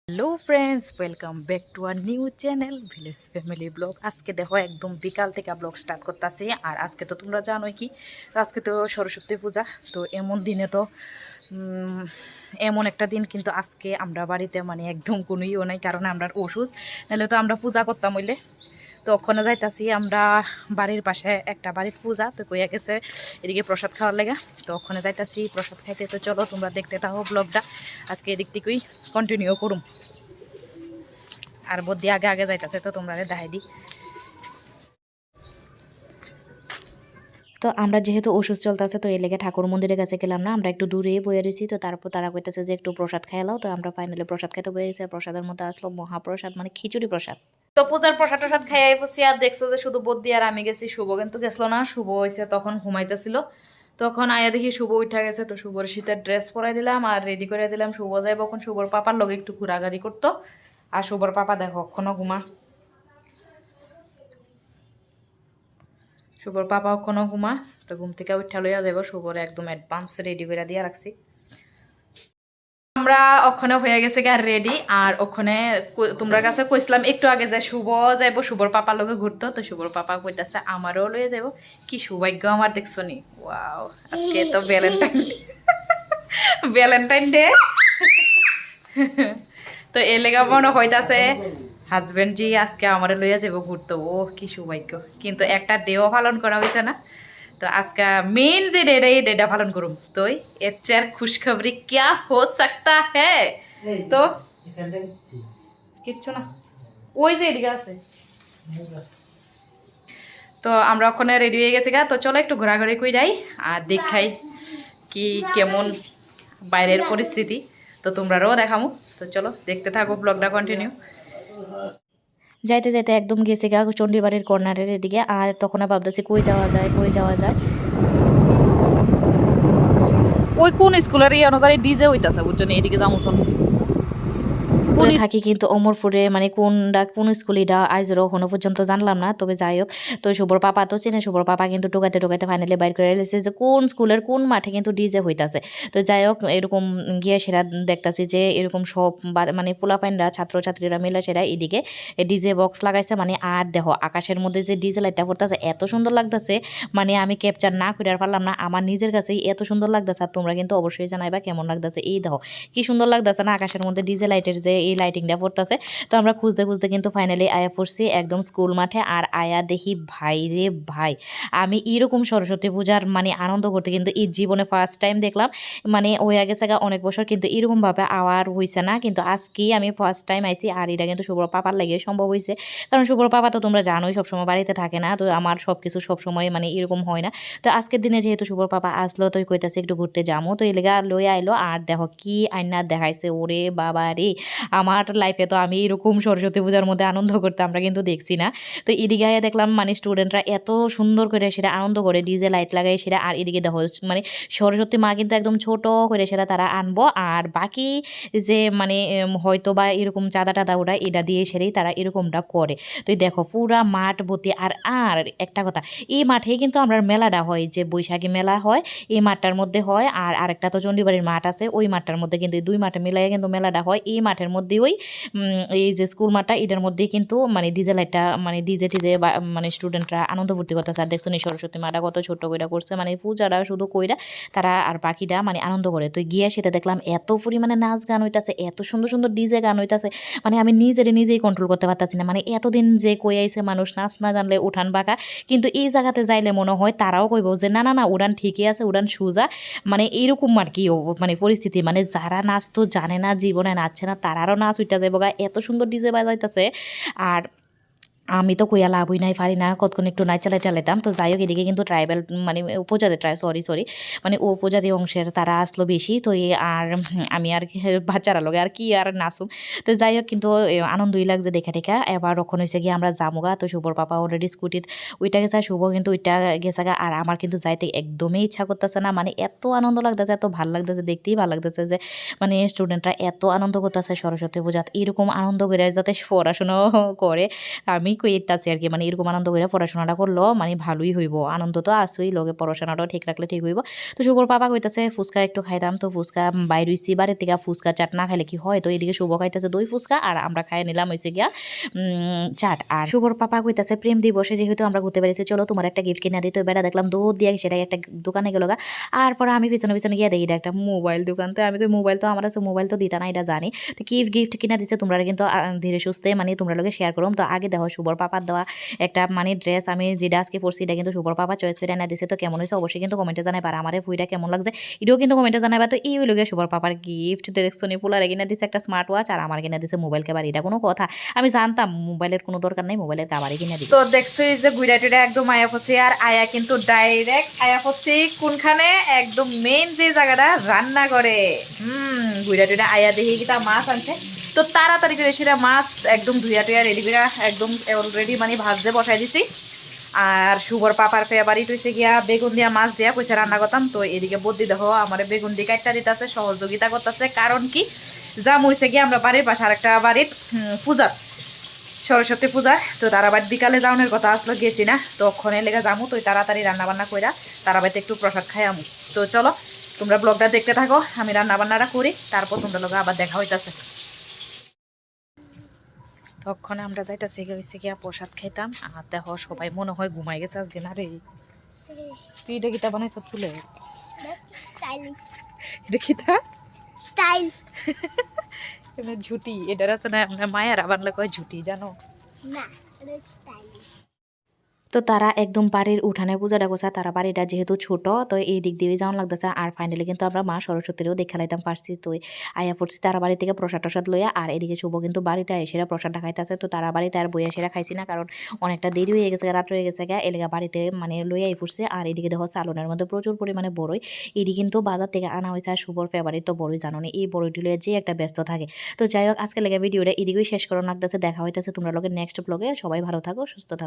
Hello friends, welcome back to our new channel village family vlog. আজকে দেখো একদম বিকাল থেকে ব্লগ স্টার্ট করতেছি। আর আজকে তো তোমরা জানোই কি, আজকে তো সরস্বতী পূজা। তো এমন দিনে তো এমন একটা দিন কিন্তু আজকে আমরা বাড়িতে মানে একদম কোনো ইও নাই, কারণ আমরা অসুস্থ। নাহলে তো আমরা পূজা করতাম হইলে। তো ওখানে যাইতাছি আমরা, বাড়ির পাশে একটা বাড়ির পূজা, তো কইয়া গেছে এদিকে প্রসাদ খাওয়ার লেগা। তো ওখানে যাইতাছি প্রসাদ খাইতে। তো চলো তোমরা দেখতে থাকো ব্লগটা, আজকে এদিক থেকেই কন্টিনিউ করুম। আর বদি আগে আগে যাইতেছে, তো তোমরা দেখাই দিই। তো আমরা যেহেতু ওষুধ চলতেছে, তো এই লেগে ঠাকুর মন্দিরের কাছে গেলাম না, আমরা একটু দূরে বয়ে রয়েছি। তো তারপর তারা কইতেছে যে একটু প্রসাদ খাইলাও। তো আমরা ফাইনালি প্রসাদ খাইতে বয়ে গেছি। প্রসাদের মধ্যে আসলো মহাপ্রসাদ, মানে খিচুড়ি প্রসাদ। তো পূজার প্রসাদ টসাদ খাইয়াই বসি। আর দেখছো যে শুধু বদি আর আমি গেছি, শুভ কিন্তু গেছিল না। শুভ হয়েছে তখন ঘুমাইতেছিল, তখন আয়া দেখি শুভ উঠা গেছে। তো শুভর শীতের ড্রেস পরাই দিলাম আর রেডি করে দিলাম। শুভ যাইব এখন শুভর পাপার লগে একটু ঘোরাঘুরি করতো। আর শুভর পাপা দেখো এখনো ঘুমা, শুভর পাপা ওখানে ঘুমা। তো ঘুম থেকে উঠা লইয়া যাবো। শুভর একদম অ্যাডভান্স রেডি করে দিয়া রাখছি। আমরা ওখানে হয়ে গেছে গা রেডি। আর ওখানে তোমরা কাছে কইছিলাম একটু আগে যে শুভ যাইবো শুভর পাপার লগে ঘুরতো। তো শুভর পাপা কইতাছে আমারও লইয়া যাবো। কি সৌভাগ্য আমার, দেখছো নি? ওয়াও, আজকে তো ভ্যালেন্টাইন ভ্যালেন্টাইন ডে। তো এ লেগা মনে হইতাছে হাজবেন্ড জি আজকে আমার লইয়া যাবো ঘুরতে। ও কি সৌভাগ্য, কিন্তু একটা ডেও পালন করা হয়েছে না। তো আজকে মেন যে ডেটা, এই ডেটা পালন করুম। তো এর চেয়ে খুশখবরি क्या हो सकता है? তো কিচ্ছু না, ওই যে এদিকে আছে। তো আমরা ওখানে রেডি হয়ে গেছি গা। তো চলো একটু ঘোরাঘুরি কইরাই আর দেখাই কি কেমন বাইরের পরিস্থিতি। তো তোমরাও দেখামু। তো চলো দেখতে থাকো ব্লগটা কন্টিনিউ। যাইতে যাইতে একদম গেছে গা চণ্ডীবাড়ির কর্নারের এদিকে। আর তখন ভাবতেছি কই যাওয়া যায়, কই যাওয়া যায়। ওই কোন স্কুলের অনুযায়ী ডিজে হইতাছে বুঝছো, এদিকে যাবো চল। থাকি কিন্তু অমরপুরে, মানে কোন স্কুল এটা আইজরও এখনো পর্যন্ত জানলাম না। তবে যাই হোক, তো শুভর পাপা তো চেনে। শুভর পাপা কিন্তু টোকাইতে টোকাইতে ফাইনালি বাইর করে এসেছে যে কোন স্কুলের কোন মাঠে কিন্তু ডিজে হইতাছে। তো যাই হোক, এরকম গিয়ে সেরা দেখতাছি যে এরকম সব মানে পোলাপাইনরা ছাত্রছাত্রীরা মিলে সেরা এদিকে ডিজে বক্স লাগাইছে। মানে আর দেখো আকাশের মধ্যে যে ডিজে লাইটটা পড়তেছে এত সুন্দর লাগতেছে, মানে আমি ক্যাপচার না করে আর পারলাম না। আমার নিজের কাছেই এত সুন্দর লাগতেছে। আর তোমরা কিন্তু অবশ্যই জানাইবা কেমন লাগতেছে। এই দেখো কি সুন্দর লাগতেছে না আকাশের মধ্যে ডিজে লাইটের যে এই লাইটিংটা পড়তেছে। তো আমরা খুঁজতে খুঁজতে কিন্তু ফাইনালি আয়া পড়ছি একদম স্কুল মাঠে। আর আয়া দেখি ভাই রে ভাই, আমি এরকম সরস্বতী পূজার মানে আনন্দ করতে কিন্তু এই জীবনে ফার্স্ট টাইম দেখলাম। মানে হয়ে গেছে অনেক বছর কিন্তু এরকমভাবে আওয়ার হয়েছে না, কিন্তু আজকেই আমি ফার্স্ট টাইম আইছি। আর এটা কিন্তু শুভ্র পাপার লাগে সম্ভব হয়েছে, কারণ শুভ্র পাপা তো তোমরা জানোই সবসময় বাড়িতে থাকে না। তো আমার সব কিছু সবসময় মানে এরকম হয় না। তো আজকের দিনে যেহেতু শুভ্র পাপা আসলো, তো কইতাছে একটু ঘুরতে যাবো। তো এলাকা লই আইলো। আর দেখো কি আইনা দেখাইছে, ওরে বাবা রে, আমার লাইফে তো আমি এরকম সরস্বতী পূজার মধ্যে আনন্দ করতে আমরা কিন্তু দেখছি না। তো এদিকে দেখলাম মানে স্টুডেন্টরা এত সুন্দর করে সেটা আনন্দ করে ডিজে লাইট লাগাই সেটা। আর এদিকে দেখো মানে সরস্বতী মা কিন্তু একদম ছোট করে সেটা তারা আনবো। আর বাকি যে মানে হয়তো বা এরকম চাঁদা টাদা ওরা এটা দিয়ে সেরেই তারা এরকমটা করে। তো দেখো পুরা মাঠ ভর্তি। আর আর একটা কথা, এই মাঠেই কিন্তু আমরা মেলাটা হয়, যে বৈশাখী মেলা হয় এই মাঠটার মধ্যে হয়। আর আরেকটা তো চণ্ডীবাড়ির মাঠ আছে, ওই মাঠটার মধ্যে কিন্তু দুই মাঠে মিলাই কিন্তু মেলাটা হয়। এই মাঠের মধ্যে ওই এই যে স্কুল মাঠটা এটার মধ্যেই কিন্তু মানে ডিজে লাইটটা মানে ডিজে টিজে মানে স্টুডেন্টরা আনন্দ ভর্তি করতেছে। আর দেখছো নি সরস্বতী মাটা কত ছোট কইরা করছে, মানে পূজাটা শুধু কইরা তারা আর বাকিটা মানে আনন্দ করে। তো গিয়ে সেটা দেখলাম এত পরিমাণে নাচ গান হইতাছে, এত সুন্দর সুন্দর ডিজে গান হইতাছে, মানে আমি নিজেই কন্ট্রোল করতে পারতাছি না। মানে এতদিন যে কই আইছে মানুষ নাচ না জানলে উঠান বাঁকা, কিন্তু এই জায়গাতে যাইলে মনে হয় তারাও কইব যে না না না উড়ান ঠিকই আছে, উড়ান সোজা। মানে এইরকম আর কি মানে পরিস্থিতি, মানে যারা নাচ তো জানে না, জীবনে নাচছে না, তারারও নাচ উইটা যাইব গা, এত সুন্দর ডিজে বাজাইতেছে। আর আমি তো কইয়া লাভই নাই, পারি না কতক্ষণ একটু নাই চালাইতাম। তো যাই হোক, এদিকে কিন্তু ট্রাইবেল মানে উপজাতি সরি মানে উপজাতি অংশের তারা আসলো বেশি। তো আর আমি আর বাচ্চারা লোক আর কি আর নাচুম। তো যাই হোক, কিন্তু আনন্দই লাগছে দেখা টেকা। এবার রক্ষণ হয়েছে গিয়ে আমরা জামুগা। তো শুভর পাপা অলরেডি স্কুটিত ওইটা গেছে, শুভ কিন্তু ওইটা গেছে গা। আর আমার কিন্তু যাইতে একদমই ইচ্ছা করতেছে না, মানে এত আনন্দ লাগতেছে, এত ভাল লাগতেছে, দেখতেই ভালো লাগতেছে যে মানে স্টুডেন্টরা এত আনন্দ করতেছে সরস্বতী পূজাত। এরকম আনন্দ করে যাতে পড়াশোনাও করে, আমি কই ইত্যাছে আর কি মানে এরকম আনন্দ করে পড়াশোনাটা করলো মানে ভালোই হইব আনন্দ তো আসুই লগে পড়াশোনাটাও ঠিক রাখলে ঠিক হইব তো শুভর পাপা কইতাছে ফুচকা একটু খাইতাম তো ফুচকা বাইর হইছি বাড়ির থেকে ফুচকা চাট না খাইলে কি হয় তো এদিকে শুভ খাইতেছে দই ফুচকা আর আমরা খাই নিলাম হইছে গিয়া চাট আর শুভর পাপা কইতাছে প্রেম দিবসে যেহেতু আমরা ঘুরতে পেরেছি চলো তোমার একটা গিফট কিনে দিই তো বেড়া দেখলাম দৌড় দিয়ে সেটাই একটা দোকানে গেল গা আর পরে আমি পিছনে পিছনে গিয়ে দেখি এটা একটা মোবাইল দোকান তো আমি তো মোবাইল তো আমার আছে মোবাইল তো দিতা না এটা জানি তো কি গিফট কিনা দিছে তোমরা কিন্তু ধীরে সুস্থে মানে তোমরা লোকে শেয়ার করুম তো আগে দেখো শুভর পাপার দেওয়া একটা মানে ড্রেস আমি যেটা আজকে পরছি এটা কিন্তু শুভর পাপা চয়েস করে না দিছে তো কেমন হয়েছে অবশ্যই কিন্তু কমেন্টে জানাইবা আর আমারে ফুইটা কেমন লাগছে এটাও কিন্তু কমেন্টে জানাইবা তো এই হইল গিয়ে শুভর পাপার গিফট দেখছো নি পোলারে কিনা দিছে একটা স্মার্ট ওয়াচ আর আমার কিনা দিছে মোবাইল কেবার এটা কোনো কথা আমি জানতাম মোবাইলের কোনো দরকার নেই মোবাইলের কাবারই কিনা দিই তো দেখছো এই যে গুইরা টুইরা একদম আয়া ফসি আর আয়া কিন্তু ডাইরেক্ট আয়া ফসি কোনখানে একদম মেইন যে জায়গাটা রান্না করে গুইরা টুইরা আয়া দেখি কিটা মাছ আনছে তো তাড়াতাড়ি করে সেটা মাছ একদম ধুইয়া টুইয়া রেডি করে একদম অলরেডি মানে ভাজতে বসাই দিছি আর শুভর পাপার ফেভারিট হইছে গিয়া বেগুন দিয়া মাছ দিয়া কইছে রান্না করতাম তো এদিকে বদ্দি দেখো আমার বেগুন দিয়ে কাটটা দিতেছে সহযোগিতা করতেছে কারণ কি জাম হইছে গিয়া আমরা বাড়ির পাশে আরেকটা বাড়ির পূজা সরস্বতী পূজা তো তারা বাড়ি বিকালে যাওয়ার কথা আসলো গেছি না তো ওখানে লেগে যামু তো তাড়াতাড়ি রান্না বান্না কইরা তারা বাড়িতে একটু প্রসাদ খাই আমু তো চলো তোমরা ব্লগটা দেখতে থাকো আমি রান্না বান্নাটা করি তারপর তোমরা লোক আবার দেখা হইতাছে তখন আমরা যাইতাছি হইছে গিয়া প্রসাদ খাইতাম আর দেখো সবাই মনে হয় ঘুমাই গেছে আজকে না রে তুই এটা কিতা বানাইছ চুলে দেখিতা স্টাইল ঝুটি এটার আছে না আমরা মায়ের বানলে কয় ঝুটি জানো না এটা স্টাইল তো তারা একদম বাড়ির উঠানে পূজাটা করছে তারা বাড়িটা যেহেতু ছোট তো এই দিক দিয়ে যাওয়ান লাগতেছে আর ফাইনালি কিন্তু আমরা মা সরস্বতীরও দেখা লাইতাম পারছি তো আয়া পড়ছি তারা বাড়ি থেকে প্রসাদ টসাদ লইয়া আর এদিকে শুভ কিন্তু বাড়িতে এসে প্রসাদটা খাইতেছে তো তারা বাড়িতে আর বইয়া সেরা খাইছি না কারণ অনেকটা দেরি হয়ে গেছে রাত হয়ে গেছে গা এলাকা বাড়িতে মানে লইয়াই পড়ছে আর এদিকে দেখো চালনের মধ্যে প্রচুর পরিমাণে বড়ই এটি কিন্তু বাজার থেকে আনা হয়েছে আর শুভর ফেভারিট তো বড়ই জানো না এই বড়ইটি লইয়া যে একটা ব্যস্ত থাকে তো যাই হোক আজকে লেগে ভিডিওটা এদিকেই শেষ করানো লাগতেছে দেখা হইতেছে তোমরা লোকের নেক্সট ব্লগে সবাই ভালো থাকো সুস্থ থাকো